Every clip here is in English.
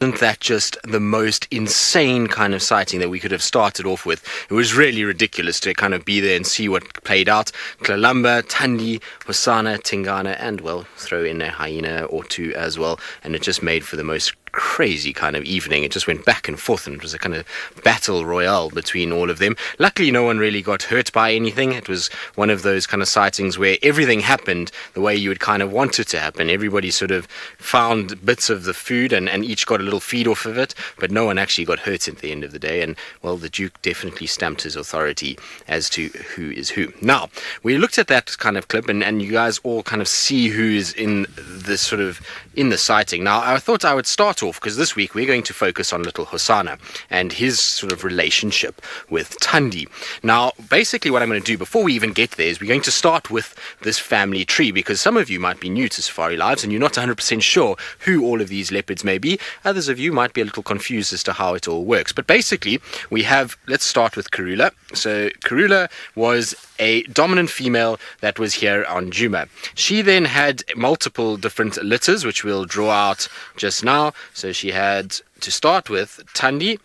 Isn't that just the most insane kind of sighting that we could have started off with? It was really ridiculous to kind of be there and see what played out. Kalamba, Thandi, Hosana, Tingana, and, well, throw in a hyena or two as well. And it just made for the most crazy kind of evening. It just went back and forth, and it was a kind of battle royale between all of them. Luckily, no one really got hurt by anything. It was one of those kind of sightings where everything happened the way you would kind of want it to happen. Everybody sort of found bits of the food and each got a little feed off of it, but no one actually got hurt at the end of the day. And, well, the Duke definitely stamped his authority as to who is who. Now, we looked at that kind of clip, and you guys all kind of see who is in this sort of in the sighting. Now, I thought I would start off, because this week we're going to focus on little Hosana and his sort of relationship with Thandi. Now, basically what I'm going to do before we even get there is we're going to start with this family tree, because some of you might be new to Safari Lives and you're not 100% sure who all of these leopards may be. Others of you might be a little confused as to how it all works. But basically, we have, let's start with Karula. So Karula was a dominant female that was here on djuma. She then had multiple different litters, which we'll draw out just now. So she had, to start with, Thandi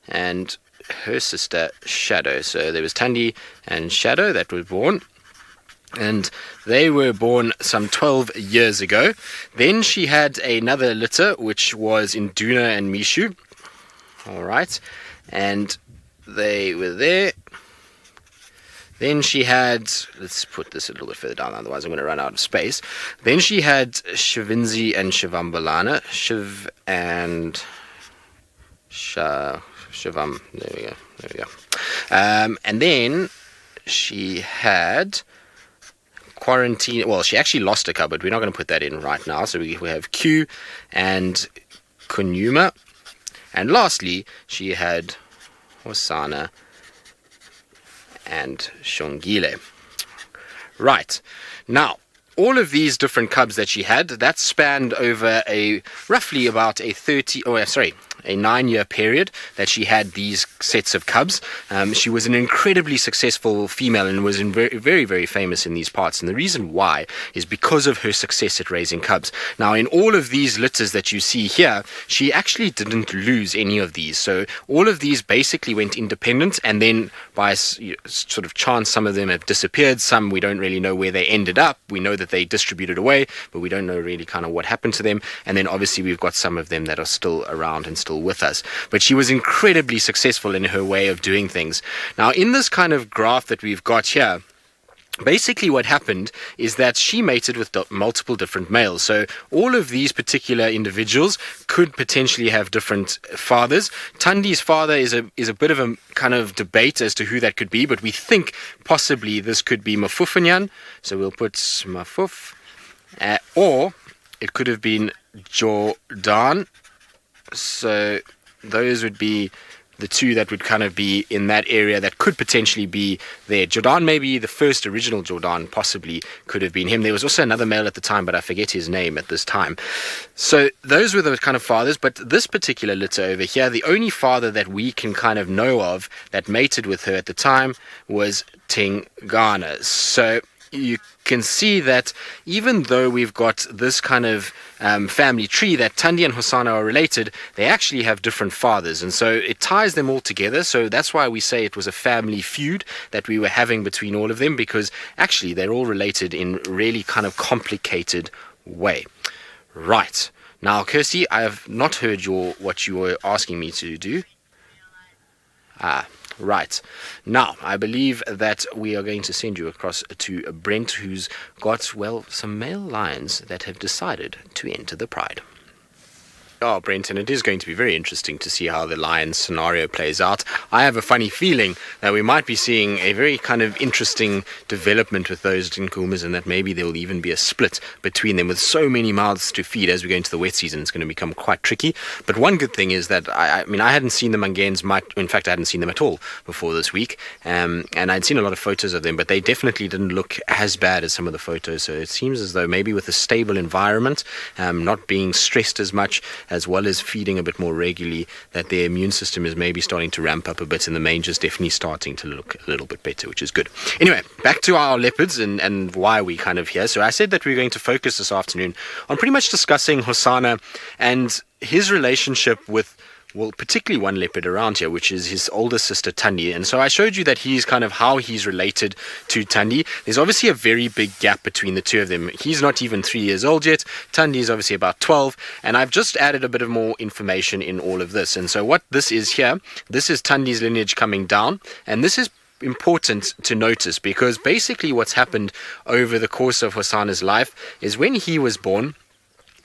and her sister Shadow. So there was Thandi and Shadow that were born, and they were born some 12 years ago. Then she had another litter, which was Induna and Mishu. All right, and they were there. Then she had, let's put this a little bit further down, otherwise I'm going to run out of space. Then she had Shivinzi and Shivambalana. Shiv and Shivam. There we go. And then she had Quarantine. Well, she actually lost a cub, but we're not going to put that in right now. So we have Q and Kunuma. And lastly, she had Hosana and Shongile. Right. Now, all of these different cubs that she had, that spanned over roughly about a 9-year period that she had these sets of cubs. She was an incredibly successful female and was very, very, very famous in these parts. And the reason why is because of her success at raising cubs. Now, in all of these litters that you see here, she actually didn't lose any of these. So all of these basically went independent, and then by sort of chance, some of them have disappeared. Some we don't really know where they ended up. We know that they distributed away, but we don't know really kind of what happened to them. And then obviously we've got some of them that are still around and still with us. But she was incredibly successful in her way of doing things. Now, in this kind of graph that we've got here, basically what happened is that she mated with multiple different males. So all of these particular individuals could potentially have different fathers. Thandi's father is a bit of a kind of debate as to who that could be, but we think possibly this could be Mafufanyan. So we'll put Mafuf. Or it could have been Jordan. So those would be the two that would kind of be in that area that could potentially be there. Jordan, maybe the first original Jordan, possibly could have been him. There was also another male at the time, but I forget his name at this time. So those were the kind of fathers, but this particular litter over here, the only father that we can kind of know of that mated with her at the time was Tingana. So you can see that even though we've got this kind of family tree that Thandi and Hosana are related, they actually have different fathers, and so it ties them all together. So that's why we say it was a family feud that we were having between all of them, because actually they're all related in really kind of complicated way. Right. Now, Kirsty, I have not heard what you were asking me to do. Right. Now, I believe that we are going to send you across to Brent, who's got, well, some male lions that have decided to enter the pride. Oh, Brent, and it is going to be very interesting to see how the lion scenario plays out. I have a funny feeling that we might be seeing a very kind of interesting development with those Dinkumas, and that maybe there will even be a split between them. With so many mouths to feed as we go into the wet season, it's going to become quite tricky. But one good thing is that, I hadn't seen them against in fact, I hadn't seen them at all before this week. And I'd seen a lot of photos of them, but they definitely didn't look as bad as some of the photos. So it seems as though maybe with a stable environment, not being stressed as much, as well as feeding a bit more regularly, that their immune system is maybe starting to ramp up a bit, and the mange is definitely starting to look a little bit better, which is good. Anyway, back to our leopards and why we kind of here. So I said that we're going to focus this afternoon on pretty much discussing Hosana and his relationship with, well, particularly one leopard around here, which is his older sister Thandi. And so I showed you that he's kind of how he's related to Thandi. There's obviously a very big gap between the two of them. He's not even 3 years old yet. Thandi is obviously about 12. And I've just added a bit of more information in all of this. And so what this is here, this is Thandi's lineage coming down. And this is important to notice, because basically what's happened over the course of Hosana's life is when he was born,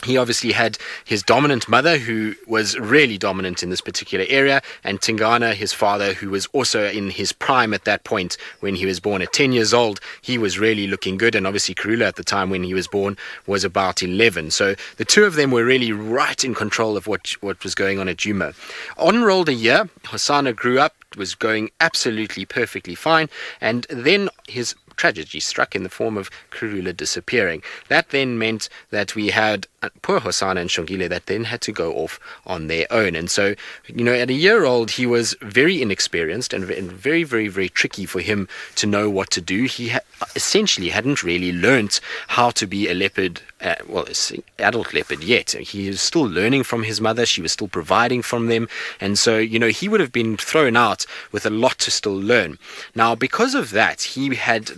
he obviously had his dominant mother, who was really dominant in this particular area, and Tingana, his father, who was also in his prime at that point when he was born. At 10 years old, he was really looking good, and obviously Karula at the time when he was born was about 11. So the two of them were really right in control of what was going on at djuma. On rolled a year, Hosana grew up, was going absolutely perfectly fine, and then his tragedy struck in the form of Karula disappearing. That then meant that we had poor Hosana and Shongile that then had to go off on their own. And so, at a year old, he was very inexperienced and very, very, very tricky for him to know what to do. He essentially hadn't really learnt how to be a leopard, adult leopard yet. He was still learning from his mother. She was still providing from them. And so, he would have been thrown out with a lot to still learn. Now, because of that, he had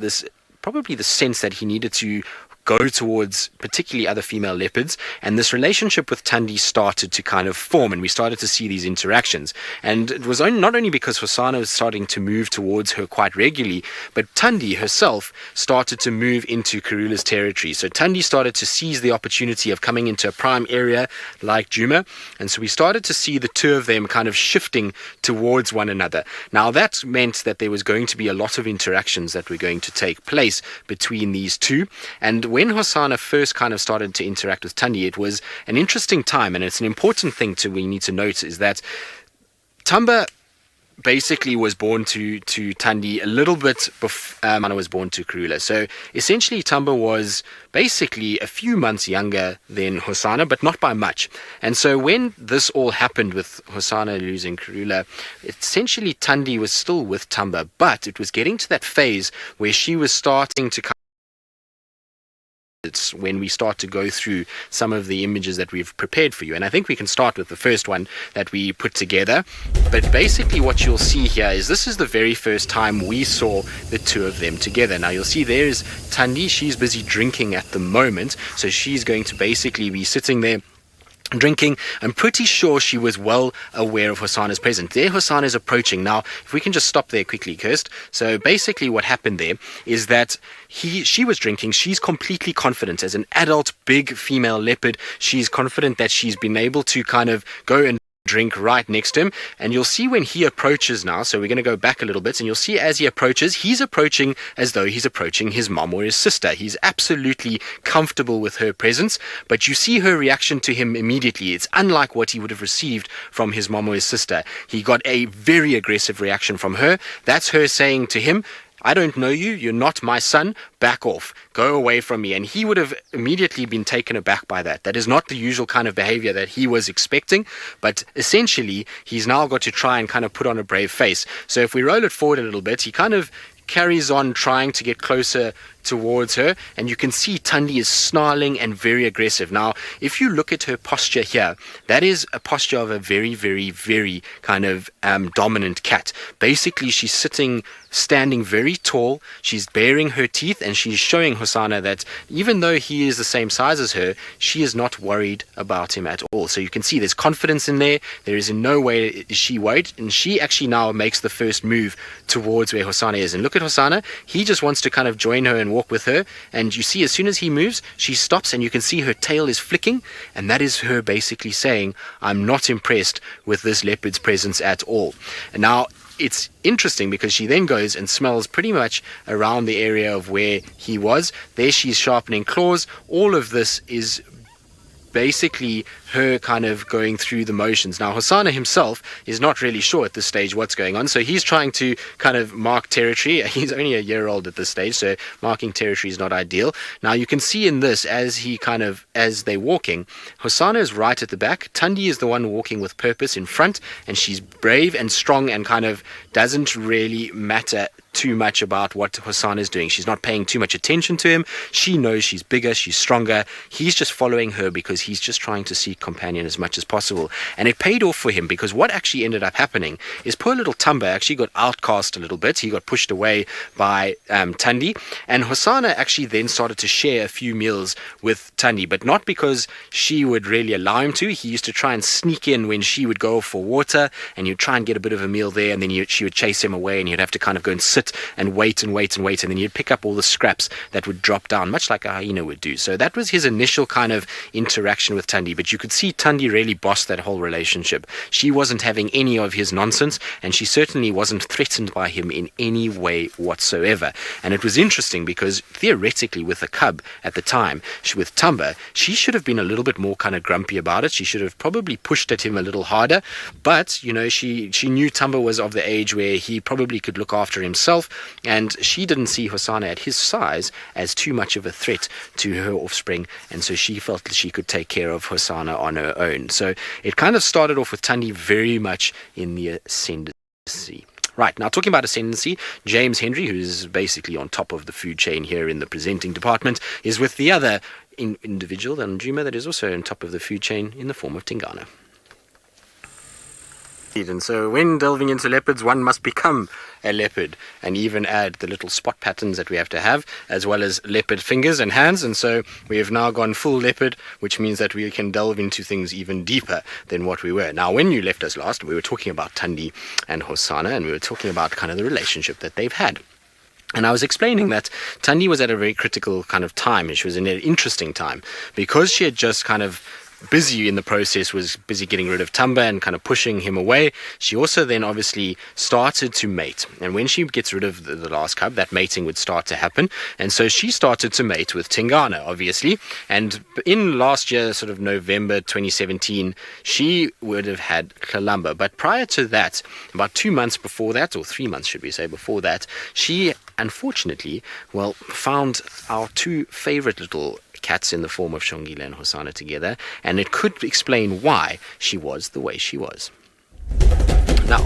probably the sense that he needed to go towards particularly other female leopards, and this relationship with Thandi started to kind of form, and we started to see these interactions. And it was not only because Hosana was starting to move towards her quite regularly, but Thandi herself started to move into Karula's territory. So Thandi started to seize the opportunity of coming into a prime area like djuma, and so we started to see the two of them kind of shifting towards one another. Now that meant that there was going to be a lot of interactions that were going to take place between these two. And when Hosana first kind of started to interact with Thandi, it was an interesting time, and it's an important thing we need to note, is that Tamba basically was born to Thandi a little bit before Hosana was born to Karula. So essentially Tamba was basically a few months younger than Hosana, but not by much. And so when this all happened with Hosana losing Karula, essentially Thandi was still with Tamba, but it was getting to that phase where she was starting to It's when we start to go through some of the images that we've prepared for you. And I think we can start with the first one that we put together. But basically what you'll see here is this is the very first time we saw the two of them together. Now you'll see there's Thandi. She's busy drinking at the moment. So she's going to basically be sitting there drinking. I'm pretty sure she was well aware of Hosana's presence. There Hosana is approaching. Now, if we can just stop there quickly, Kirst. So basically what happened there is that she was drinking. She's completely confident as an adult, big female leopard. She's confident that she's been able to kind of go and drink right next to him. And you'll see when he approaches now, so we're going to go back a little bit, and you'll see as he approaches, he's approaching as though he's approaching his mom or his sister. He's absolutely comfortable with her presence, but you see her reaction to him immediately. It's unlike what he would have received from his mom or his sister. He got a very aggressive reaction from her. That's her saying to him, I don't know you, you're not my son, back off, go away from me. And he would have immediately been taken aback by that. That is not the usual kind of behavior that he was expecting, but essentially he's now got to try and kind of put on a brave face. So if we roll it forward a little bit, he kind of carries on trying to get closer towards her, and you can see Thandi is snarling and very aggressive. Now, if you look at her posture here, that is a posture of a very, very, very kind of dominant cat. Basically, she's standing very tall, she's baring her teeth, and she's showing Hosana that even though he is the same size as her, she is not worried about him at all. So you can see there's confidence in there. There is in no way is she worried, and she actually now makes the first move towards where Hosana is. And look at Hosana, he just wants to kind of join her and walk with her, and you see as soon as he moves, she stops, and you can see her tail is flicking, and that is her basically saying, I'm not impressed with this leopard's presence at all. And now it's interesting because she then goes and smells pretty much around the area of where he was. There she's sharpening claws. All of this is basically her kind of going through the motions. Now, Hosana himself is not really sure at this stage what's going on, so he's trying to kind of mark territory. He's only a year old at this stage, so marking territory is not ideal. Now, you can see in this, as they're walking, Hosana is right at the back. Thandi is the one walking with purpose in front, and she's brave and strong and kind of doesn't really matter too much about what Hosana is doing. She's not paying too much attention to him. She knows she's bigger, she's stronger. He's just following her because he's just trying to seek companion as much as possible. And it paid off for him, because what actually ended up happening is poor little Tamba actually got outcast a little bit. He got pushed away by Thandi, and Hosana actually then started to share a few meals with Thandi, but not because she would really allow him to. He used to try and sneak in when she would go for water, and he'd try and get a bit of a meal there, and then she would chase him away, and he'd have to kind of go and sit and wait, and then you'd pick up all the scraps that would drop down, much like a hyena would do. So that was his initial kind of interaction with Thandi, but you could see Thandi really bossed that whole relationship. She wasn't having any of his nonsense, and she certainly wasn't threatened by him in any way whatsoever. And it was interesting because theoretically with a cub at the time, with Tamba, she should have been a little bit more kind of grumpy about it. She should have probably pushed at him a little harder, but she knew Tamba was of the age where he probably could look after himself, and she didn't see Hosana at his size as too much of a threat to her offspring, and so she felt that she could take care of Hosana on her own. So it kind of started off with Thandi very much in the ascendancy. Right, now talking about ascendancy, James Henry, who's basically on top of the food chain here in the presenting department, is with the other individual, the djuma, that is also on top of the food chain in the form of Tingana. And so when delving into leopards, one must become a leopard and even add the little spot patterns that we have to have, as well as leopard fingers and hands. And so we have now gone full leopard, which means that we can delve into things even deeper than what we were. Now, when you left us last, we were talking about Thandi and Hosana, and we were talking about kind of the relationship that they've had. And I was explaining that Thandi was at a very critical kind of time, and she was in an interesting time, because she had just kind of busy in the process, was busy getting rid of Tamba and kind of pushing him away. She also then obviously started to mate, and when she gets rid of the last cub, that mating would start to happen, and so she started to mate with Tingana, obviously. And in last year, sort of November 2017, she would have had Kalamba, but prior to that, about 2 months before that, or 3 months should we say before that, she unfortunately found our two favorite little cats in the form of Shongile and Hosana together, and it could explain why she was the way she was. Now,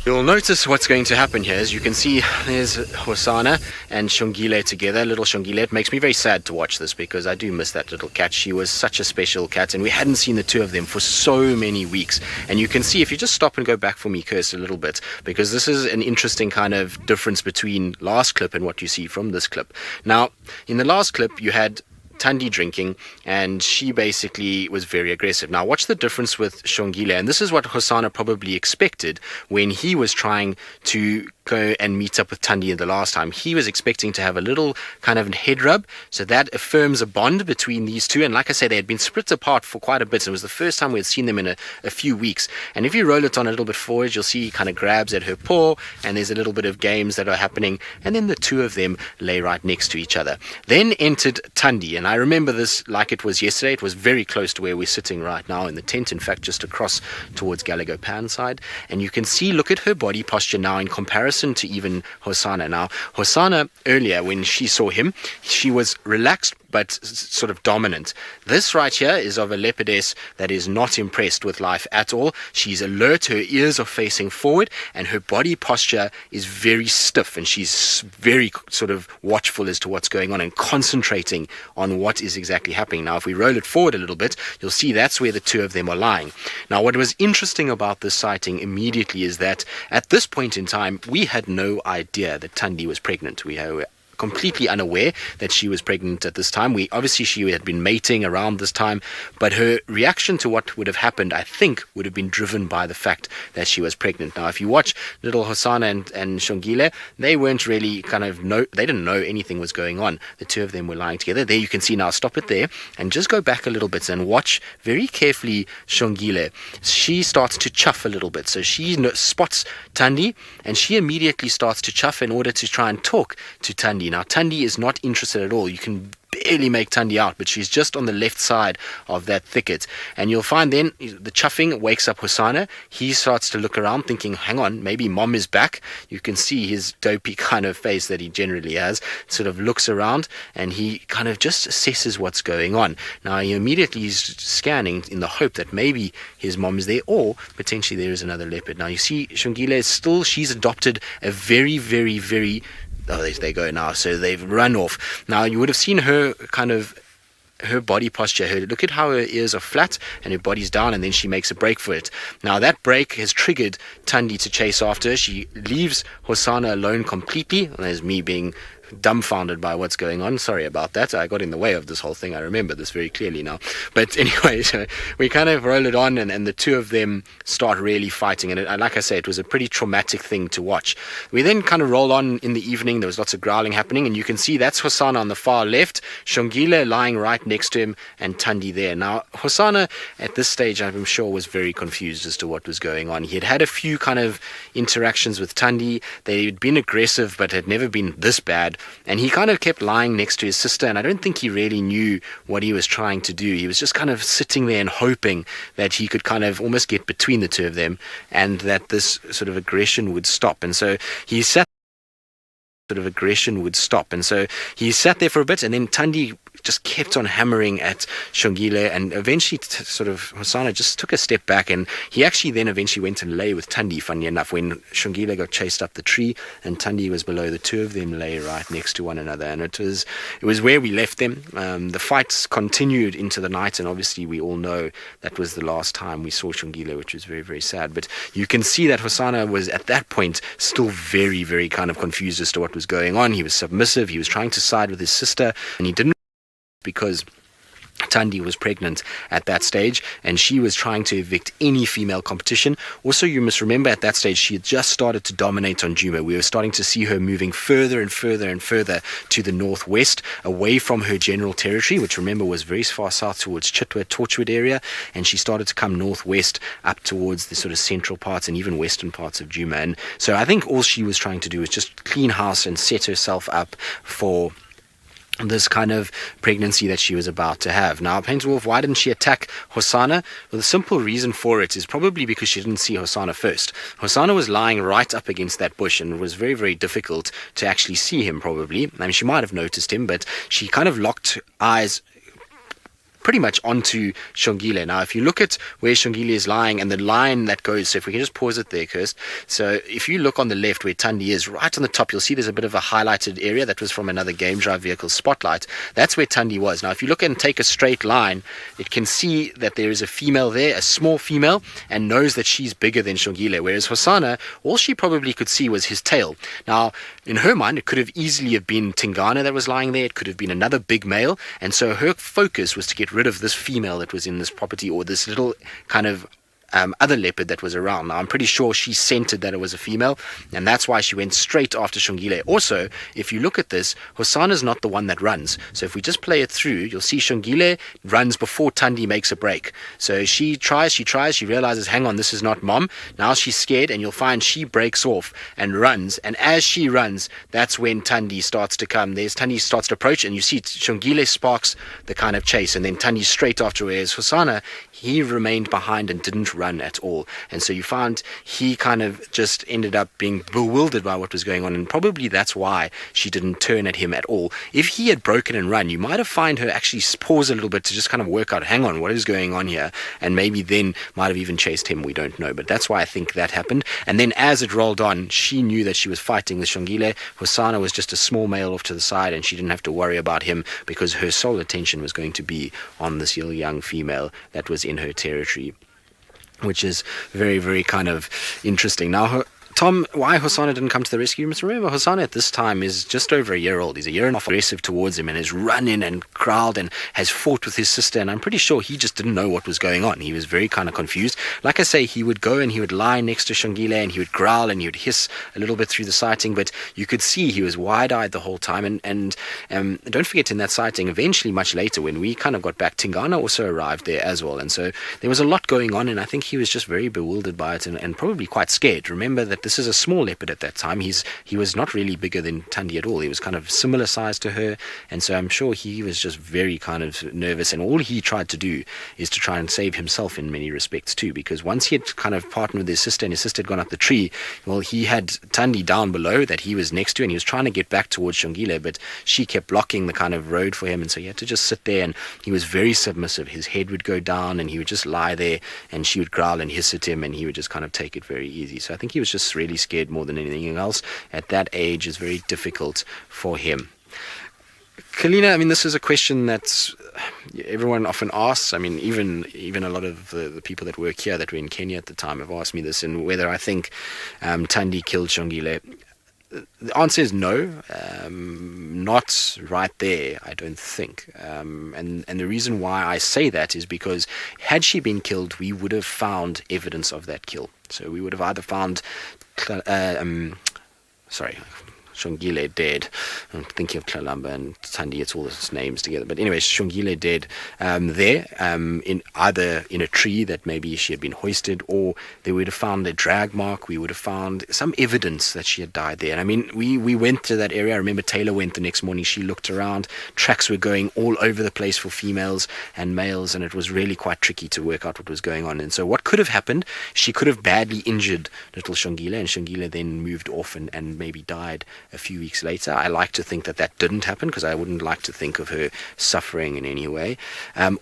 you'll notice what's going to happen here. As you can see, there's Hosana and Shongile together, little Shongile. It makes me very sad to watch this because I do miss that little cat. She was such a special cat, and we hadn't seen the two of them for so many weeks. And you can see, if you just stop and go back for me, Curse, a little bit, because this is an interesting kind of difference between last clip and what you see from this clip. Now, in the last clip, you had Thandi drinking, and she basically was very aggressive. Now watch the difference with Shongile, and this is what Hosana probably expected when he was trying to go and meet up with Thandi the last time. He was expecting to have a little kind of head rub, so that affirms a bond between these two. And like I said, they had been split apart for quite a bit. It was the first time we had seen them in a few weeks. And if you roll it on a little bit forward, you'll see he kind of grabs at her paw, and there's a little bit of games that are happening, and then the two of them lay right next to each other. Then entered Thandi, and I remember this like it was yesterday. It was very close to where we're sitting right now in the tent, in fact just across towards Gallagher Pan side. And you can see, look at her body posture now in comparison to even Hosana. Now, Hosana earlier, when she saw him, she was relaxed but sort of dominant. This right here is of a leopardess that is not impressed with life at all. She's alert, her ears are facing forward, and her body posture is very stiff, and she's very sort of watchful as to what's going on and concentrating on what is exactly happening. Now, if we roll it forward a little bit, you'll see that's where the two of them are lying. Now, what was interesting about this sighting immediately is that at this point in time, we had no idea that Thandi was pregnant. We were completely unaware that she was pregnant at this time. She had been mating around this time, but her reaction to what would have happened, I think, would have been driven by the fact that she was pregnant. Now, if you watch little Hosana and Shongile, they weren't really they didn't know anything was going on. The two of them were lying together. There you can see now, stop it there, and just go back a little bit and watch very carefully Shongile. She starts to chuff a little bit. So she spots Thandi, and she immediately starts to chuff in order to try and talk to Thandi. Now, Thandi is not interested at all. You can barely make Thandi out, but she's just on the left side of that thicket. And you'll find then the chuffing wakes up Hosana. He starts to look around thinking, hang on, maybe mom is back. You can see his dopey kind of face that he generally has, sort of looks around, and he kind of just assesses what's going on. Now he immediately is scanning in the hope that maybe his mom is there, or potentially there is another leopard. Now you see Shongile is still, she's adopted a very, very, very, oh, there they go now, so they've run off. Now you would have seen her kind of, her body posture, look at how her ears are flat and her body's down, and then she makes a break for it. Now that break has triggered Thandi to chase after her. She leaves Hosana alone completely. There's me being dumbfounded by what's going on. Sorry about that. I got in the way of this whole thing. I remember this very clearly now. But anyway, so we kind of roll it on, and the two of them start really fighting. And like I say, it was a pretty traumatic thing to watch. We then kind of roll on in the evening. There was lots of growling happening, and you can see that's Hosana on the far left, Shongile lying right next to him, and Thandi there. Now, Hosana at this stage, I'm sure, was very confused as to what was going on. He had had a few kind of interactions with Thandi. They had been aggressive, but had never been this bad. And he kind of kept lying next to his sister, and I don't think he really knew what he was trying to do. He was just kind of sitting there and hoping that he could kind of almost get between the two of them, and that this sort of aggression would stop. And so he sat there for a bit, and then Thandi just kept on hammering at Shongile, and eventually sort of Hosana just took a step back, and he actually then eventually went and lay with Thandi, funny enough, when Shongile got chased up the tree and Thandi was below. The two of them lay right next to one another, and it was where we left them. The fights continued into the night, and obviously we all know that was the last time we saw Shongile, which was very, very sad. But you can see that Hosana was at that point still very, very kind of confused as to what was going on. He was submissive, he was trying to side with his sister, and he didn't, because Thandi was pregnant at that stage, and she was trying to evict any female competition. Also, you must remember at that stage she had just started to dominate on djuma. We were starting to see her moving further and further and further to the northwest, away from her general territory, which remember was very far south towards Chitwa, Torchwood area, and she started to come northwest up towards the sort of central parts and even western parts of djuma. And so I think all she was trying to do was just clean house and set herself up for this kind of pregnancy that she was about to have. Now, Painted Wolf, why didn't she attack Hosana? Well, the simple reason for it is probably because she didn't see Hosana first. Hosana was lying right up against that bush, and it was very, very difficult to actually see him, probably. I mean, she might have noticed him, but she kind of locked eyes pretty much onto Shongile. Now, if you look at where Shongile is lying and the line that goes, so if we can just pause it there, Kirst. So if you look on the left where Thandi is, right on the top, you'll see there's a bit of a highlighted area that was from another game drive vehicle spotlight. That's where Thandi was. Now, if you look and take a straight line, it can see that there is a female there, a small female, and knows that she's bigger than Shongile, whereas Hosana, all she probably could see was his tail. Now, in her mind, it could have easily have been Tingana that was lying there. It could have been another big male, and so her focus was to get rid of this female that was in this property, or this little kind of other leopard that was around. Now, I'm pretty sure she scented that it was a female, and that's why she went straight after Shongile. Also, if you look at this, Hosana's not the one that runs. So if we just play it through, you'll see Shongile runs before Thandi makes a break. So she tries, she realizes, hang on, this is not mom. Now she's scared, and you'll find she breaks off and runs. And as she runs, that's when Thandi starts to come. Thandi starts to approach, and you see Shongile sparks the kind of chase, and then Thandi straight after, whereas Hosana, he remained behind and didn't run at all. And so you found he kind of just ended up being bewildered by what was going on, and probably that's why she didn't turn at him at all. If he had broken and run, you might have found her actually pause a little bit to just kind of work out, hang on, what is going on here, and maybe then might have even chased him. We don't know, but that's why I think that happened. And then as it rolled on, she knew that she was fighting with Shongile. Hosana was just a small male off to the side, and she didn't have to worry about him because her sole attention was going to be on this young female that was in her territory, which is very, very kind of interesting. Now, Tom, why Hosana didn't come to the rescue? You must remember, Hosana at this time is just over a year old. He's a year and a half aggressive towards him, and has run in and growled and has fought with his sister, and I'm pretty sure he just didn't know what was going on. He was very kind of confused. Like I say, he would go and he would lie next to Shongile, and he would growl and he would hiss a little bit through the sighting, but you could see he was wide-eyed the whole time. And don't forget, in that sighting, eventually, much later, when we kind of got back, Tingana also arrived there as well, and so there was a lot going on, and I think he was just very bewildered by it, and probably quite scared. Remember that this this is a small leopard at that time. He was not really bigger than Thandi at all. He was kind of similar size to her, and so I'm sure he was just very kind of nervous, and all he tried to do is to try and save himself in many respects too, because once he had kind of partnered with his sister and his sister had gone up the tree, well, he had Thandi down below that he was next to, and he was trying to get back towards Shongile, but she kept blocking the kind of road for him, and so he had to just sit there, and he was very submissive. His head would go down and he would just lie there, and she would growl and hiss at him, and he would just kind of take it very easy. So I think he was just really scared more than anything else. At that age, is very difficult for him. Kalina, I mean, this is a question that everyone often asks. I mean, even a lot of the people that work here that were in Kenya at the time have asked me this, and whether I think Thandi killed Shongile. The answer is no, not right there, I don't think. And the reason why I say that is because had she been killed, we would have found evidence of that kill. So we would have either found, Shongile dead. I'm thinking of Tlalamba and Thandi, it's all those names together. But anyway, Shongile dead there, in either in a tree that maybe she had been hoisted, or they would have found a drag mark. We would have found some evidence that she had died there. And I mean, we went to that area. I remember Taylor went the next morning. She looked around. Tracks were going all over the place for females and males, and it was really quite tricky to work out what was going on. And so what could have happened, she could have badly injured little Shongile, and Shongile then moved off and maybe died a few weeks later. I like to think that didn't happen, because I wouldn't like to think of her suffering in any way.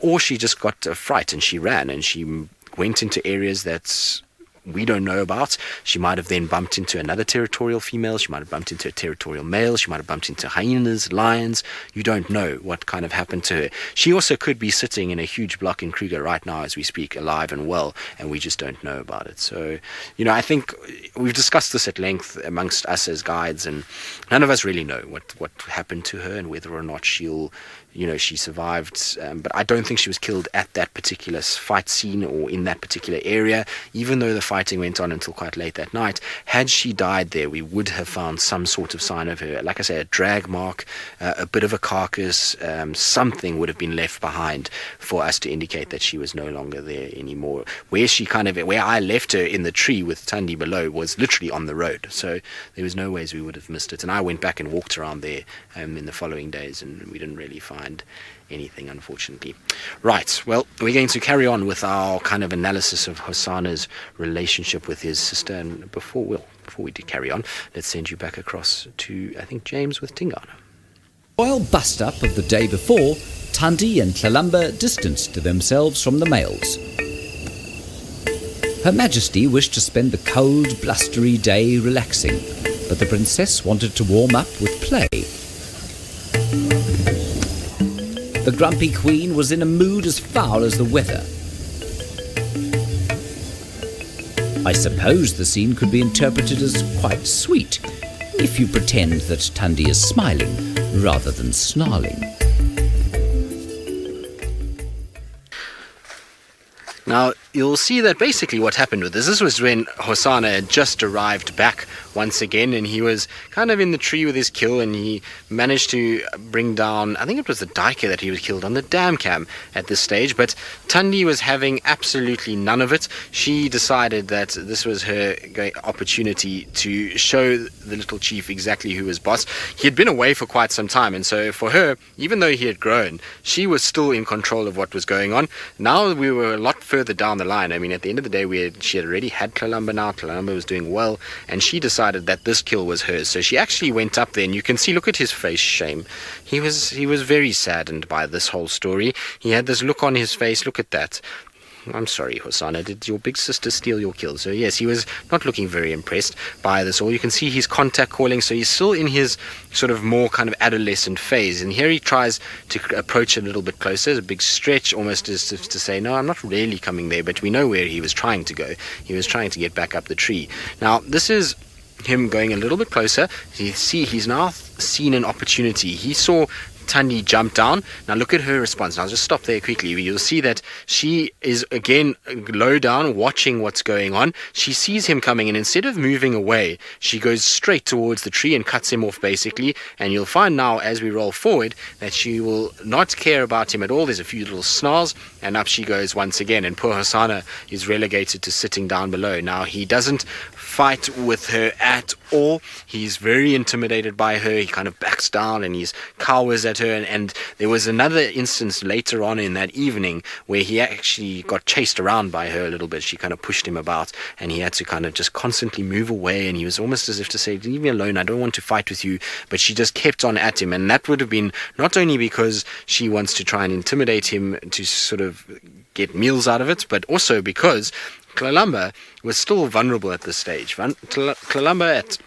Or she just got a fright and she ran, and she went into areas that we don't know about. She might have then bumped into another territorial female. She might have bumped into a territorial male. She might have bumped into hyenas, lions. You don't know what kind of happened to her. She also could be sitting in a huge block in Kruger right now as we speak, alive and well, and we just don't know about it. So, I think we've discussed this at length amongst us as guides, and none of us really know what happened to her and whether or not she survived. But I don't think she was killed at that particular fight scene or in that particular area, even though the fighting went on until quite late that night. Had she died there, we would have found some sort of sign of her. Like I say, a drag mark, a bit of a carcass, something would have been left behind for us to indicate that she was no longer there anymore. Where I left her in the tree with Thandi below was literally on the road, so there was no ways we would have missed it. And I went back and walked around there in the following days, and we didn't really find anything, unfortunately. Right, well, we're going to carry on with our kind of analysis of Hosana's relationship with his sister, and before we do carry on, let's send you back across to, I think, James with Tingana. Royal bust-up of the day before, Thandi and Tlalamba distanced themselves from the males. Her Majesty wished to spend the cold, blustery day relaxing, but the princess wanted to warm up with play. The grumpy queen was in a mood as foul as the weather. I suppose the scene could be interpreted as quite sweet, if you pretend that Thandi is smiling rather than snarling. Now, you'll see that basically what happened with this was when Hosana had just arrived back once again, and he was kind of in the tree with his kill, and he managed to bring down, I think it was the duiker that he was killed on the dam cam at this stage, but Thandi was having absolutely none of it. She decided that this was her opportunity to show the little chief exactly who was boss. He had been away for quite some time, and so for her, even though he had grown, she was still in control of what was going on. Now we were a lot further down the line. I mean, at the end of the day, she had already had Tlalamba now. Tlalamba was doing well, and she decided that this kill was hers. So she actually went up there, and you can see, look at his face, shame. He was very saddened by this whole story. He had this look on his face. Look at that. I'm sorry, Hosana, did your big sister steal your kill? So yes, he was not looking very impressed by this all. You can see he's contact calling, so he's still in his sort of more kind of adolescent phase. And here he tries to approach a little bit closer, a big stretch, almost as if to say, no, I'm not really coming there, but we know where he was trying to go. He was trying to get back up the tree. Now, this is him going a little bit closer. You see, he's now seen an opportunity. He saw Thandi jump down. Now look at her response. I'll just stop there quickly. You'll see that she is again low down, watching what's going on. She sees him coming, and instead of moving away, she goes straight towards the tree and cuts him off basically. And you'll find now as we roll forward that she will not care about him at all. There's a few little snarls, and up she goes once again, and poor Hosana is relegated to sitting down below. Now, he doesn't fight with her at all. He's very intimidated by her. He kind of backs down and he cowers at her, and there was another instance later on in that evening where he actually got chased around by her a little bit. She kind of pushed him about, and he had to kind of just constantly move away, and he was almost as if to say, leave me alone, I don't want to fight with you. But she just kept on at him, and that would have been not only because she wants to try and intimidate him to sort of get meals out of it, but also because Tlalamba was still vulnerable at this stage. Tlalamba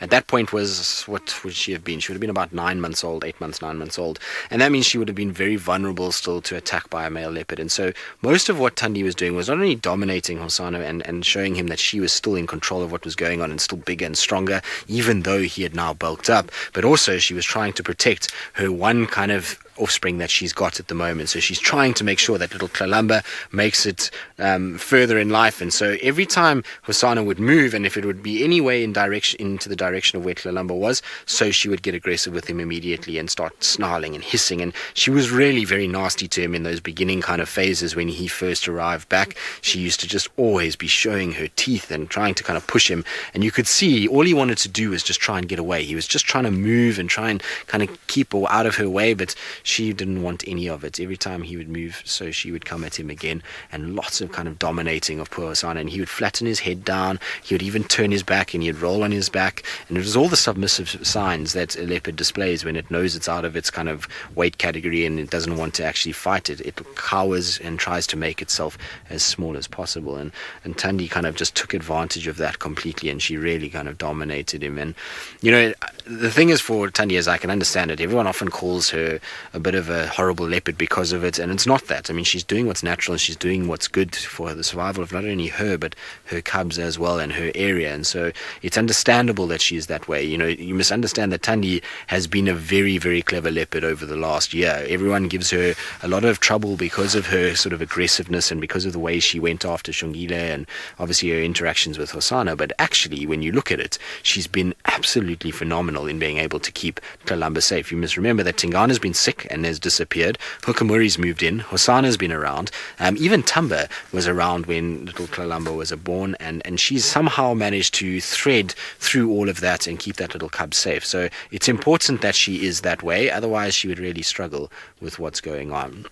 at that point what would she have been? She would have been about 9 months old, 8 months, 9 months old. And that means she would have been very vulnerable still to attack by a male leopard. And so most of what Thandi was doing was not only dominating Hosana and showing him that she was still in control of what was going on and still bigger and stronger, even though he had now bulked up, but also she was trying to protect her one kind of offspring that she's got at the moment. So she's trying to make sure that little Tlalamba makes it further in life. And so every time Hosana would move, and if it would be any way into the direction of where Tlalamba was, so she would get aggressive with him immediately and start snarling and hissing. And she was really very nasty to him in those beginning kind of phases when he first arrived back. She used to just always be showing her teeth and trying to kind of push him, and you could see all he wanted to do was just try and get away. He was just trying to move and try and kind of keep her out of her way, but she didn't want any of it. Every time he would move, so she would come at him again, and lots of kind of dominating of poor Hosana, and he would flatten his head down, he would even turn his back, and he'd roll on his back, and it was all the submissive signs that a leopard displays when it knows it's out of its kind of weight category and it doesn't want to actually fight it. It cowers and tries to make itself as small as possible, and Thandi kind of just took advantage of that completely, and she really kind of dominated him. And the thing is, for Thandi, as I can understand it, everyone often calls her a bit of a horrible leopard because of it, and it's not that. I mean, she's doing what's natural and she's doing what's good for the survival of not only her but her cubs as well and her area, and so it's understandable that she is that way. You must understand that Thandi has been a very, very clever leopard over the last year. Everyone gives her a lot of trouble because of her sort of aggressiveness and because of the way she went after Shongile and obviously her interactions with Hosana, but actually when you look at it, she's been absolutely phenomenal in being able to keep Tlalamba safe. You must remember that Tingana's been sick and has disappeared. Hukamuri's moved in. Hosana's been around. Even Tamba was around when little Tlalamba was born, and she's somehow managed to thread through all of that and keep that little cub safe. So it's important that she is that way, otherwise she would really struggle with what's going on.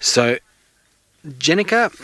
So, Jenica,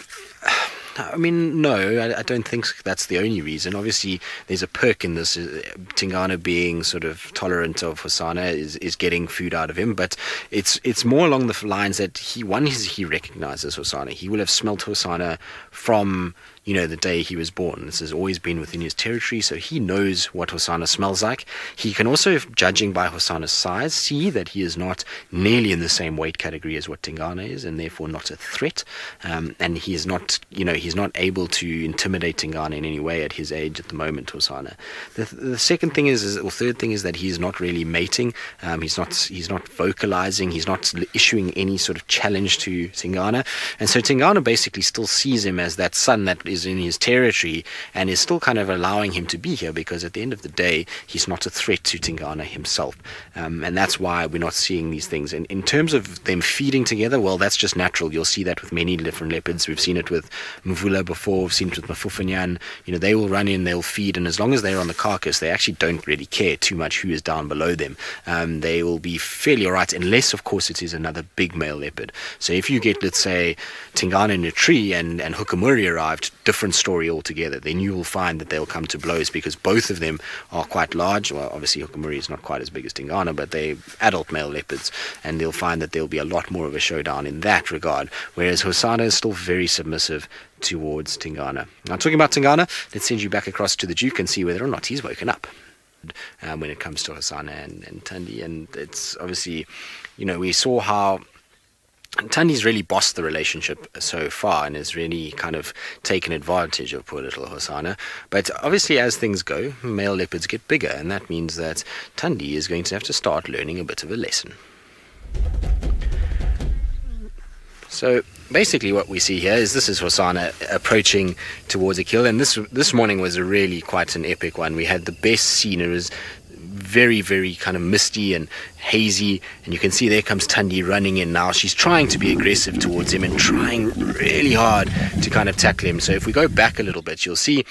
I mean, no, I don't think that's the only reason. Obviously, there's a perk in this. Tingana being sort of tolerant of Hosana is getting food out of him, but it's more along the lines that he recognizes Hosana. He will have smelt Hosana from the day he was born. This has always been within his territory, so he knows what Hosana smells like. He can also, judging by Hosana's size, see that he is not nearly in the same weight category as what Tingana is, and therefore not a threat. And he is not, he's not able to intimidate Tingana in any way at his age at the moment, Hosana. The second thing or third thing is that he's not really mating. He's not vocalizing. He's not issuing any sort of challenge to Tingana, and so Tingana basically still sees him as that son that is in his territory and is still kind of allowing him to be here, because at the end of the day he's not a threat to Tingana himself, and that's why we're not seeing these things. And in terms of them feeding together, well, that's just natural. You'll see that with many different leopards. We've seen it with Mvula before, we've seen it with Mafufanyan. They will run in, they'll feed, and as long as they're on the carcass, they actually don't really care too much who is down below them. They will be fairly alright, unless of course it is another big male leopard. So if you get, let's say, Tingana in a tree and Hukamuri arrived, different story altogether. Then you will find that they'll come to blows, because both of them are quite large. Well, obviously Hukamuri is not quite as big as Tingana, but they're adult male leopards, and they'll find that there'll be a lot more of a showdown in that regard, whereas Hosana is still very submissive towards Tingana. Now, talking about Tingana, let's send you back across to the Duke and see whether or not he's woken up when it comes to Hosana and Thandi. And it's obviously, we saw how Thandi's really bossed the relationship so far and has really kind of taken advantage of poor little Hosana. But obviously, as things go, male leopards get bigger, and that means that Thandi is going to have to start learning a bit of a lesson. So basically what we see here is this is Hosana approaching towards a kill, and this morning was really quite an epic one. We had the best scene. It was very, very kind of misty and hazy. And you can see there comes Thandi running in now. She's trying to be aggressive towards him and trying really hard to kind of tackle him. So if we go back a little bit, you'll see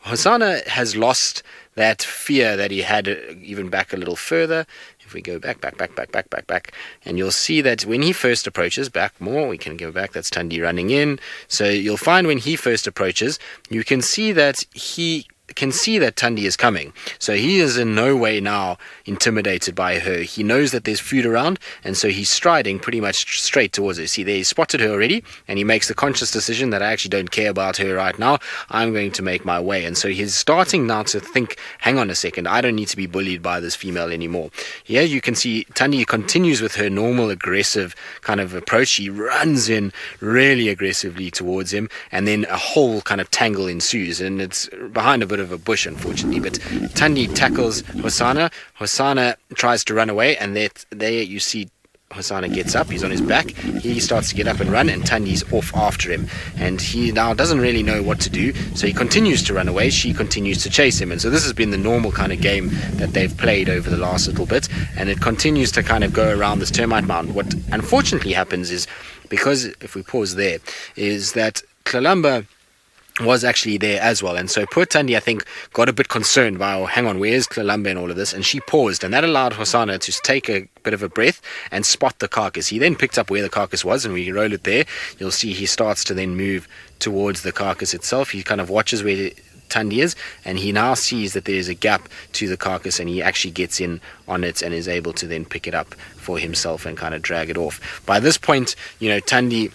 Hosana has lost that fear that he had even back a little further. If we go back, and you'll see that when he first approaches, back more, we can go back, that's Thandi running in. So you'll find when he first approaches, you can see that he can see that Thandi is coming. So he is in no way now intimidated by her. He knows that there's food around, and so he's striding pretty much straight towards her. See, there he spotted her already, and he makes the conscious decision that I actually don't care about her right now. I'm going to make my way. And so he's starting now to think, hang on a second, I don't need to be bullied by this female anymore. Here you can see Thandi continues with her normal aggressive kind of approach. She runs in really aggressively towards him, and then a whole kind of tangle ensues, and it's behind a bit of a bush, unfortunately. But Thandi tackles Hosana. Hosana tries to run away, and there you see Hosana gets up. He's on his back. He starts to get up and run, and Thandi's off after him. And he now doesn't really know what to do, so he continues to run away. She continues to chase him. And so this has been the normal kind of game that they've played over the last little bit, and it continues to kind of go around this termite mound. What unfortunately happens is, because if we pause there, is that Tlalamba was actually there as well, and so poor Thandi, I think, got a bit concerned by, oh, hang on, where's Tlalamba and all of this, and she paused, and that allowed Hosana to take a bit of a breath and spot the carcass. He then picked up where the carcass was, and we roll it there. You'll see he starts to then move towards the carcass itself. He kind of watches where Thandi is, and he now sees that there's a gap to the carcass, and he actually gets in on it and is able to then pick it up for himself and kind of drag it off. By this point, Thandi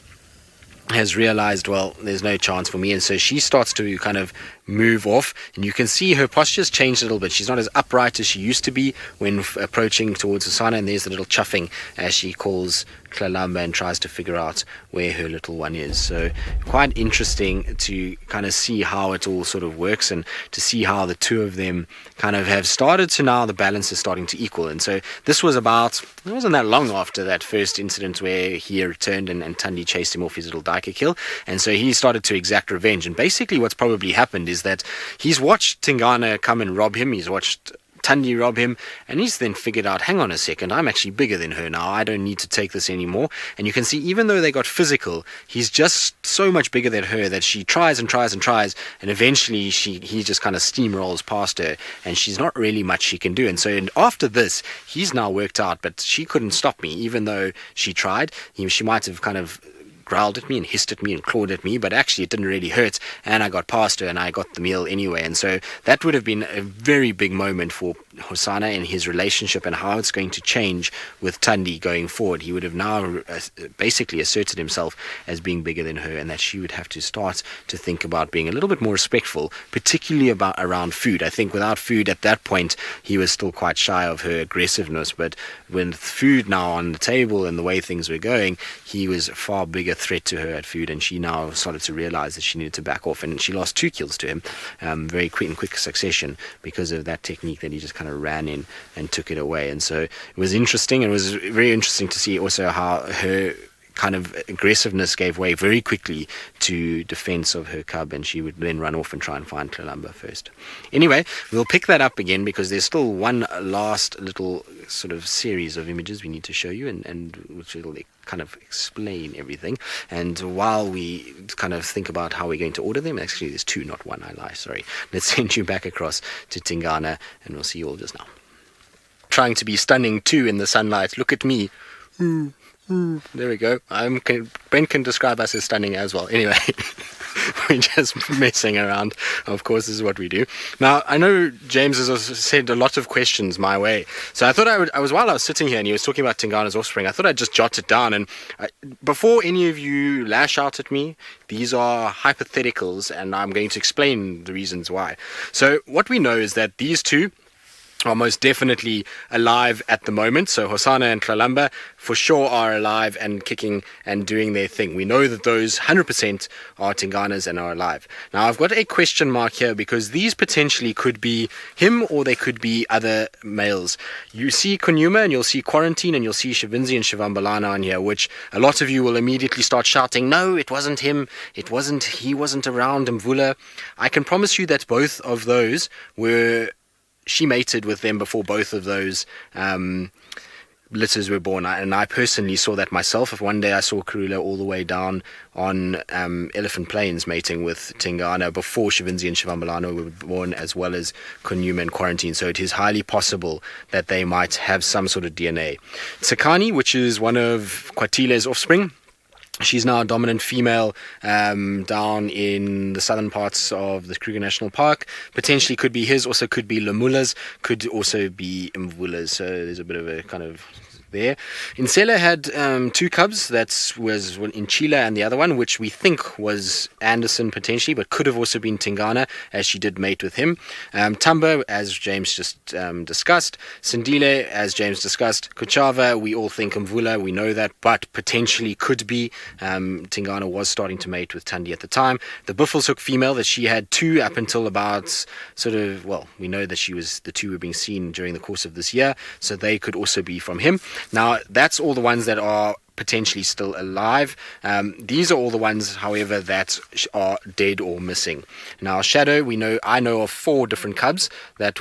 has realized, well, there's no chance for me, and so she starts to kind of move off, and you can see her posture's changed a little bit. She's not as upright as she used to be when approaching towards Hosana, and there's the little chuffing as she calls Tlalamba and tries to figure out where her little one is. So quite interesting to kind of see how it all sort of works, and to see how the two of them kind of have started to, now the balance is starting to equal. And so this was it wasn't that long after that first incident where he returned and Thandi chased him off his little duiker kill, and so he started to exact revenge. And basically what's probably happened is that he's watched Tingana come and rob him, he's watched Thandi rob him, and he's then figured out, hang on a second, I'm actually bigger than her now, I don't need to take this anymore. And you can see, even though they got physical, he's just so much bigger than her that she tries and tries and tries, and eventually he just kind of steamrolls past her, and she's not really much she can do. And so after this, he's now worked out, but she couldn't stop me, even though she tried. She might have kind of growled at me and hissed at me and clawed at me, but actually it didn't really hurt, and I got past her and I got the meal anyway. And so that would have been a very big moment for Hosana and his relationship, and how it's going to change with Thandi going forward. He would have now basically asserted himself as being bigger than her, and that she would have to start to think about being a little bit more respectful, particularly around food. I think without food at that point, he was still quite shy of her aggressiveness, but with food now on the table and the way things were going, he was a far bigger threat to her at food, and she now started to realize that she needed to back off, and she lost 2 kills to him very quick succession because of that technique that he just kind of ran in and took it away. And so it was interesting, and it was very interesting to see also how her kind of aggressiveness gave way very quickly to defense of her cub, and she would then run off and try and find Tlalamba first. Anyway, we'll pick that up again, because there's still one last little sort of series of images we need to show you, and which will kind of explain everything. And while we kind of think about how we're going to order them, actually there's 2, not 1, I lie, sorry. Let's send you back across to Tingana, and we'll see you all just now. Trying to be stunning too in the sunlight. Look at me. There we go. Brent can describe us as stunning as well. Anyway, we're just messing around. Of course, this is what we do. Now, I know James has also sent a lot of questions my way. So I thought while I was sitting here and he was talking about Tingana's offspring, I thought I'd just jot it down. And before any of you lash out at me, these are hypotheticals, and I'm going to explain the reasons why. So what we know is that these two are most definitely alive at the moment. So Hosana and Tlalamba for sure are alive and kicking and doing their thing. We know that those 100% are Tinganas and are alive. Now I've got a question mark here, because these potentially could be him, or they could be other males. You see Kunyuma, and you'll see Quarantine, and you'll see Shavinzi and Shivambalana on here, which a lot of you will immediately start shouting, no, it wasn't him, he wasn't around Mvula. I can promise you that both of those were she mated with them before both of those litters were born, and I personally saw that myself. If one day I saw Karula all the way down on Elephant Plains mating with Tingana before Shivinzi and Shivambalano were born, as well as Kunyuma and Quarantine, so it is highly possible that they might have some sort of DNA. Tsakani, which is one of Kwatile's offspring, she's now a dominant female down in the southern parts of the Kruger National Park. Potentially could be his, also could be Lamula's, could also be Mvula's. So there's a bit of a kind of there. Insela had 2 cubs. That was one in Chile, and the other one, which we think was Anderson potentially, but could have also been Tingana, as she did mate with him. Tamba, as James just discussed. Sindile, as James discussed. Kuchava, we all think Mvula, we know that, but potentially could be. Tingana was starting to mate with Thandi at the time. The Buffelshoek female, that she had 2 up until about we know that the 2 were being seen during the course of this year, so they could also be from him. Now, that's all the ones that are potentially still alive. These are all the ones, however, that are dead or missing. Now, Shadow, I know of 4 different cubs that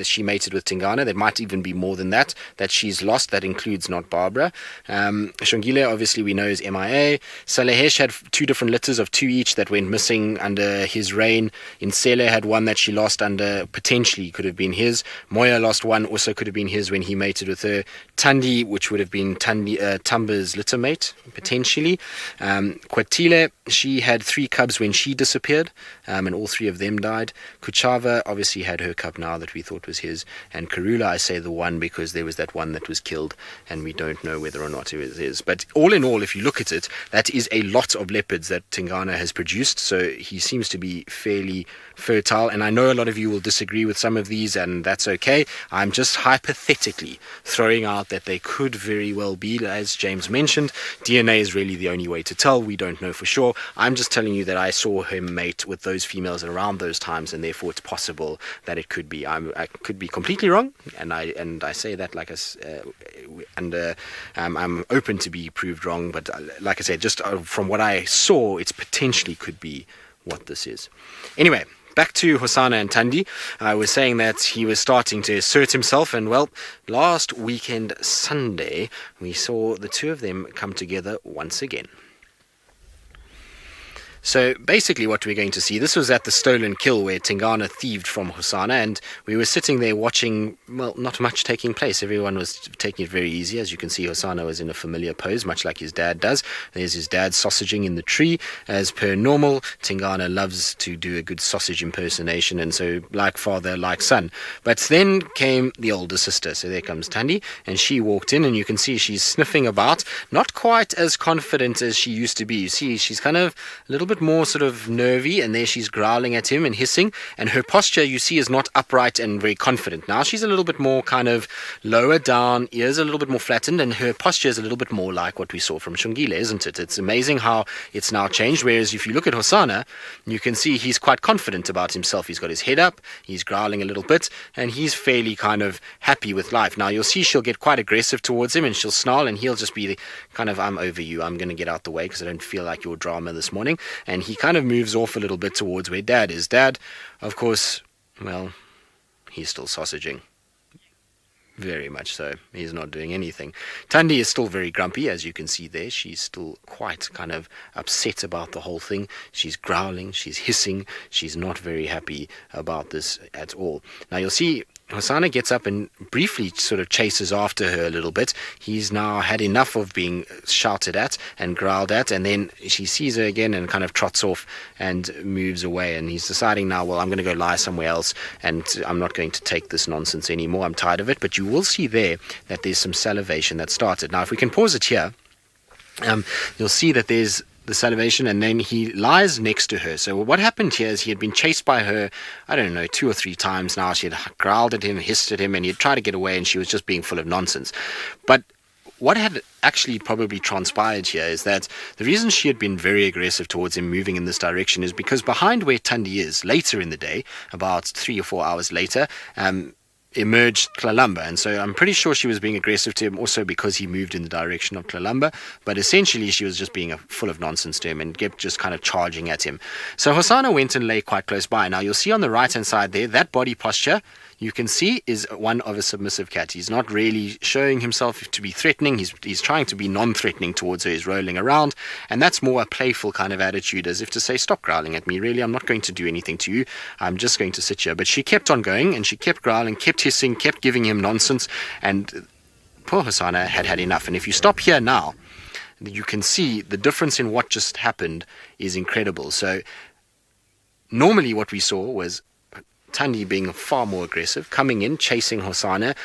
she mated with Tingana. There might even be more than that she's lost. That includes not Barbara. Shongile, obviously, we know is MIA. Salehesh had 2 different litters of 2 each that went missing under his reign. Insele had 1 that she lost under, potentially could have been his. Moya lost 1, also could have been his when he mated with her. Thandi, which would have been Tamba's litter mate, potentially. Kwatile, she had 3 cubs when she disappeared, and all 3 of them died. Kuchava obviously had her cub now that we thought was his. And Karula, I say the 1 because there was that 1 that was killed, and we don't know whether or not it was his. But all in all, if you look at it, that is a lot of leopards that Tingana has produced, so he seems to be fairly fertile. And I know a lot of you will disagree with some of these, and that's okay. I'm just hypothetically throwing out that they could very well be, as James mentioned. DNA is really the only way to tell. We don't know for sure. I'm just telling you that I saw him mate with those females around those times, and therefore it's possible that it could be. I could be completely wrong, and I say that I'm open to be proved wrong. But like I said, just from what I saw, it's potentially could be what this is. Anyway, back to Hosana and Thandi. I was saying that he was starting to assert himself, and last weekend Sunday we saw the 2 of them come together once again. So basically what we're going to see, this was at the Stolen Kill where Tingana thieved from Hosana, and we were sitting there watching, not much taking place. Everyone was taking it very easy. As you can see, Hosana was in a familiar pose, much like his dad does. There's his dad sausaging in the tree. As per normal, Tingana loves to do a good sausage impersonation, and so like father, like son. But then came the older sister. So there comes Thandi, and she walked in, and you can see she's sniffing about, not quite as confident as she used to be. You see, she's kind of a little bit more sort of nervy, and there she's growling at him and hissing, and her posture, you see, is not upright and very confident. Now she's a little bit more kind of lower down, ears a little bit more flattened, and her posture is a little bit more like what we saw from Shongile, isn't it? It's amazing how it's now changed. Whereas if you look at Hosana, you can see he's quite confident about himself. He's got his head up, he's growling a little bit, and he's fairly kind of happy with life. Now you'll see she'll get quite aggressive towards him, and she'll snarl, and he'll just be the kind of, I'm over you, I'm going to get out the way because I don't feel like your drama this morning. And he kind of moves off a little bit towards where Dad is. Dad, of course, he's still sausaging. Very much so. He's not doing anything. Thandi is still very grumpy, as you can see there. She's still quite kind of upset about the whole thing. She's growling, she's hissing. She's not very happy about this at all. Now you'll see Hosana gets up and briefly sort of chases after her a little bit. He's now had enough of being shouted at and growled at, and then she sees her again and kind of trots off and moves away, and he's deciding now, I'm going to go lie somewhere else, and I'm not going to take this nonsense anymore. I'm tired of it. But you will see there that there's some salivation that started. Now if we can pause it here, you'll see that there's the salivation, and then he lies next to her. So what happened here is he had been chased by her, 2 or 3 times now. She had growled at him, hissed at him, and he had tried to get away, and she was just being full of nonsense. But what had actually probably transpired here is that the reason she had been very aggressive towards him moving in this direction is because behind where Thandi is, later in the day, about 3 or 4 hours later, emerged Tlalamba, and so I'm pretty sure she was being aggressive to him also because he moved in the direction of Tlalamba, but essentially she was just being full of nonsense to him and kept just kind of charging at him. So Hosana went and lay quite close by. Now you'll see on the right hand side there, that body posture, you can see, is one of a submissive cat. He's not really showing himself to be threatening. He's trying to be non-threatening towards her. He's rolling around, and that's more a playful kind of attitude, as if to say, stop growling at me, really, I'm not going to do anything to you, I'm just going to sit here. But she kept on going, and she kept growling, kept hissing, kept giving him nonsense, and poor Hosana had had enough. And if you stop here now, you can see the difference in what just happened is incredible. So normally what we saw was Thandi being far more aggressive, coming in, chasing Hosana,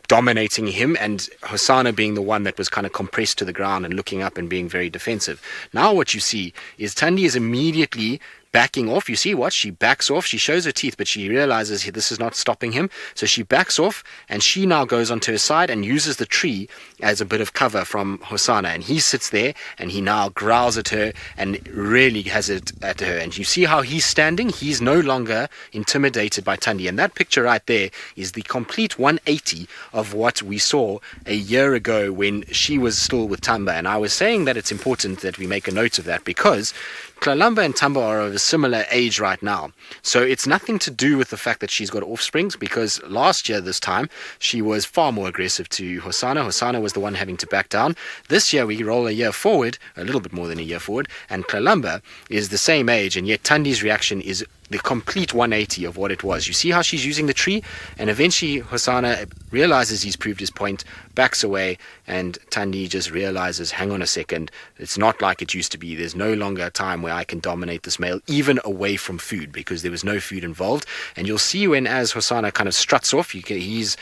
dominating him, and Hosana being the one that was kind of compressed to the ground and looking up and being very defensive. Now what you see is Thandi is immediately backing off. You see what? She backs off. She shows her teeth, but she realizes this is not stopping him. So she backs off, and she now goes onto her side and uses the tree as a bit of cover from Hosana. And he sits there, and he now growls at her and really has it at her. And you see how he's standing? He's no longer intimidated by Thandi. And that picture right there is the complete 180 of what we saw a year ago when she was still with Tamba. And I was saying that it's important that we make a note of that, because Tlalamba and Tamba are of a similar age right now. So it's nothing to do with the fact that she's got offsprings, because last year this time she was far more aggressive to Hosana. Hosana was the one having to back down. This year we roll a year forward, a little bit more than a year forward, and Tlalamba is the same age, and yet Thandi's reaction is the complete 180 of what it was. You see how she's using the tree, and eventually Hosana realizes he's proved his point, backs away, and Thandi just realizes, hang on a second, it's not like it used to be. There's no longer a time where I can dominate this male, even away from food, because there was no food involved. And you'll see when, as Hosana kind of struts off, he's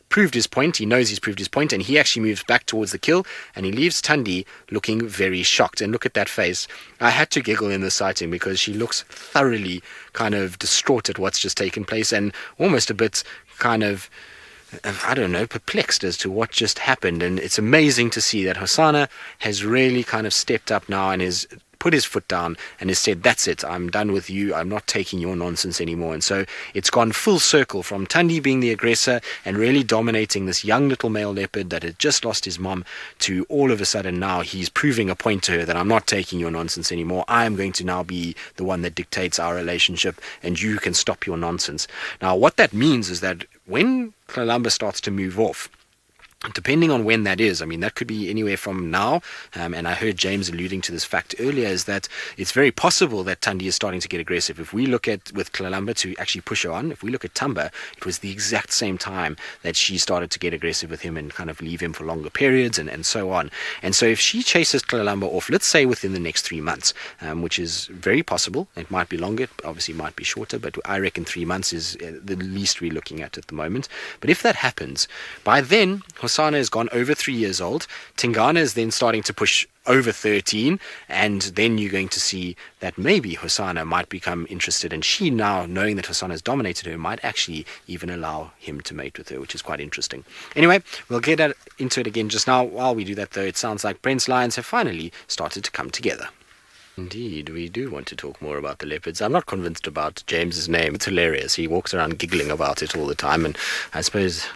proved his point, he knows he's proved his point, and he actually moves back towards the kill, and he leaves Thandi looking very shocked. And look at that face. I had to giggle in the sighting, because she looks thoroughly kind of distraught at what's just taken place, and almost a bit kind of, I don't know, perplexed as to what just happened. And it's amazing to see that Hosana has really kind of stepped up now and is put his foot down and has said, that's it, I'm done with you, I'm not taking your nonsense anymore. And so it's gone full circle from Thandi being the aggressor and really dominating this young little male leopard that had just lost his mom, to all of a sudden now he's proving a point to her that I'm not taking your nonsense anymore, I am going to now be the one that dictates our relationship, and you can stop your nonsense. Now what that means is that when Tlalamba starts to move off, depending on when that is, I mean, that could be anywhere from now, and I heard James alluding to this fact earlier, is that it's very possible that Thandi is starting to get aggressive. If we look at, with Tlalamba to actually push her on, if we look at Tamba, it was the exact same time that she started to get aggressive with him and kind of leave him for longer periods and so on. And so if she chases Tlalamba off, let's say within the next 3 months, which is very possible, it might be longer, it obviously might be shorter, but I reckon 3 months is the least we're looking at the moment. But if that happens, by then Hosana has gone over 3 years old. Tingana is then starting to push over 13, and then you're going to see that maybe Hosana might become interested, and she, now knowing that Hosana has dominated her, might actually even allow him to mate with her, which is quite interesting. Anyway, we'll get into it again just now. While we do that, though, it sounds like Brent's lions have finally started to come together. Indeed, we do want to talk more about the leopards. I'm not convinced about James's name. It's hilarious. He walks around giggling about it all the time, and I suppose,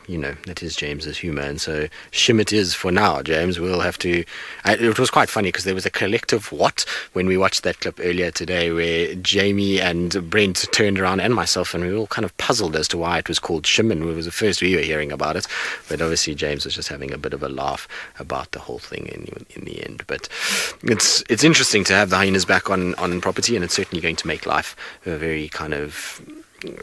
you know, that is James's humour, and so shim it is for now, James. We'll have to... it was quite funny, because there was a collective what when we watched that clip earlier today, where Jamie and Brent turned around, and myself, and we were all kind of puzzled as to why it was called shim, and it was the first we were hearing about it. But obviously James was just having a bit of a laugh about the whole thing in the end. But it's interesting to have the hyenas back on property, and it's certainly going to make life a very kind of...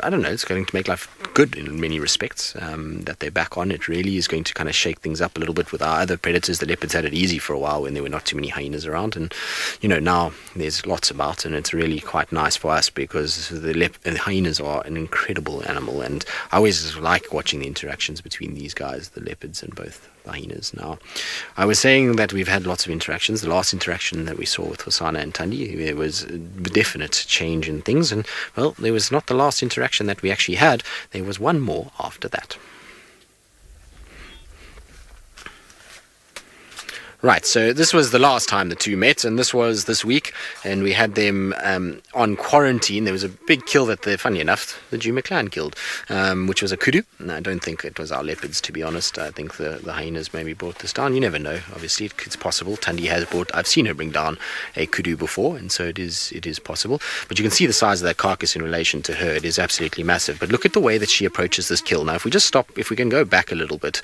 I don't know, it's going to make life good in many respects, that they're back on. It really is going to kind of shake things up a little bit with our other predators. The leopards had it easy for a while when there were not too many hyenas around, and you know, now there's lots about, and it's really quite nice for us, because the hyenas are an incredible animal, and I always like watching the interactions between these guys, the leopards and both the hyenas. Now, I was saying that we've had lots of interactions. The last interaction that we saw with Hosana and Thandi, there was a definite change in things, and well, there was not the last interaction that we actually had. There was one more after that. Right, so this was the last time the two met, and this was this week, and we had them on quarantine. There was a big kill that, funny enough, the djuma clan killed, which was a kudu. And I don't think it was our leopards, to be honest. I think the hyenas maybe brought this down. You never know, obviously, it's possible. Thandi has I've seen her bring down a kudu before, and so it is possible. But you can see the size of that carcass in relation to her. It is absolutely massive. But look at the way that she approaches this kill. Now, if we can go back a little bit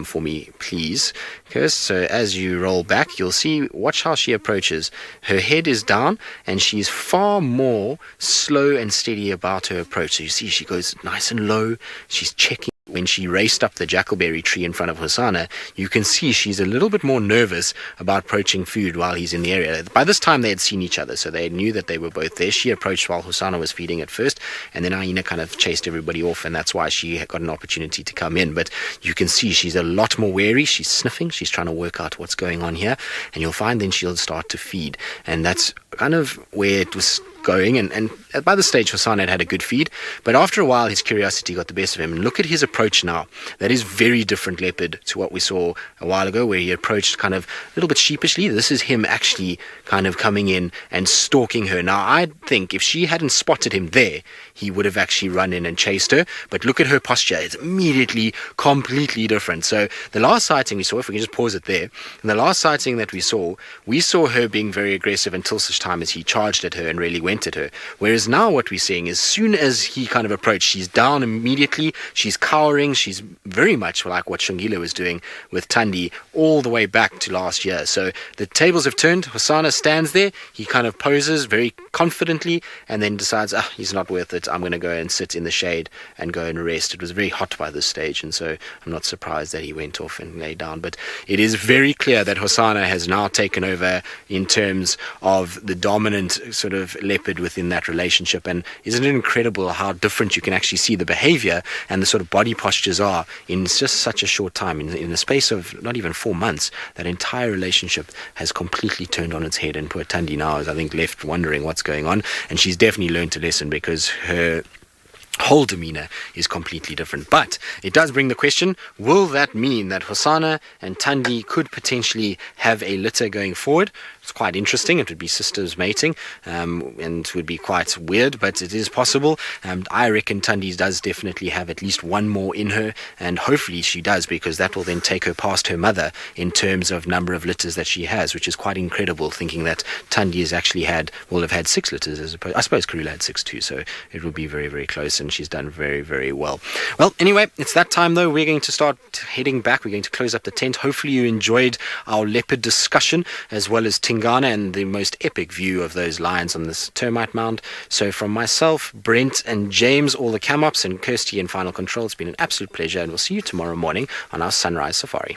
for me, please, Kirst. So as you roll back, you'll see, watch how she approaches. Her head is down, and she's far more slow and steady about her approach. So you see she goes nice and low. She's checking. When she raced up the jackalberry tree in front of Hosana, you can see she's a little bit more nervous about approaching food while he's in the area. By this time, they had seen each other, so they knew that they were both there. She approached while Hosana was feeding at first, and then hyena kind of chased everybody off, and that's why she got an opportunity to come in. But you can see she's a lot more wary. She's sniffing. She's trying to work out what's going on here, and you'll find then she'll start to feed. And that's kind of where it was going, and by the stage Hosana had a good feed, but after a while his curiosity got the best of him. And look at his approach now. That is very different leopard to what we saw a while ago, where he approached kind of a little bit sheepishly. This is him actually kind of coming in and stalking her. Now I think if she hadn't spotted him there, he would have actually run in and chased her, but look at her posture. It's immediately completely different. So the last sighting we saw, if we can just pause it there, and the last sighting that we saw her being very aggressive until such time as he charged at her and really went at her. Whereas now what we're seeing is, soon as he kind of approached, she's down immediately, she's cowering, she's very much like what Shongile was doing with Thandi all the way back to last year. So the tables have turned. Hosana stands there, he kind of poses very confidently, and then decides, he's not worth it, I'm going to go and sit in the shade and go and rest. It was very hot by this stage, and so I'm not surprised that he went off and lay down. But it is very clear that Hosana has now taken over in terms of the dominant sort of leopard within that relationship. And isn't it incredible how different you can actually see the behavior and the sort of body postures are in just such a short time? In the space of not even 4 months, that entire relationship has completely turned on its head, and poor Thandi now is, I think, left wondering what's going on. And she's definitely learned a lesson, because her whole demeanor is completely different. But it does bring the question, will that mean that Hosana and Thandi could potentially have a litter going forward? It's quite interesting. It would be sisters mating, and it would be quite weird, but it is possible. I reckon Thandi does definitely have at least one more in her, and hopefully she does, because that will then take her past her mother in terms of number of litters that she has, which is quite incredible, thinking that Thandi will have had 6 litters, as opposed, I suppose Karula had 6 too, so it will be very, very close, and she's done very, very well. Well, anyway, it's that time though. We're going to start heading back. We're going to close up the tent. Hopefully you enjoyed our leopard discussion, as well as Tingana and the most epic view of those lions on this termite mound. So from myself, Brent and James, all the cam-ups, and Kirsty in Final Control, it's been an absolute pleasure, and we'll see you tomorrow morning on our sunrise safari.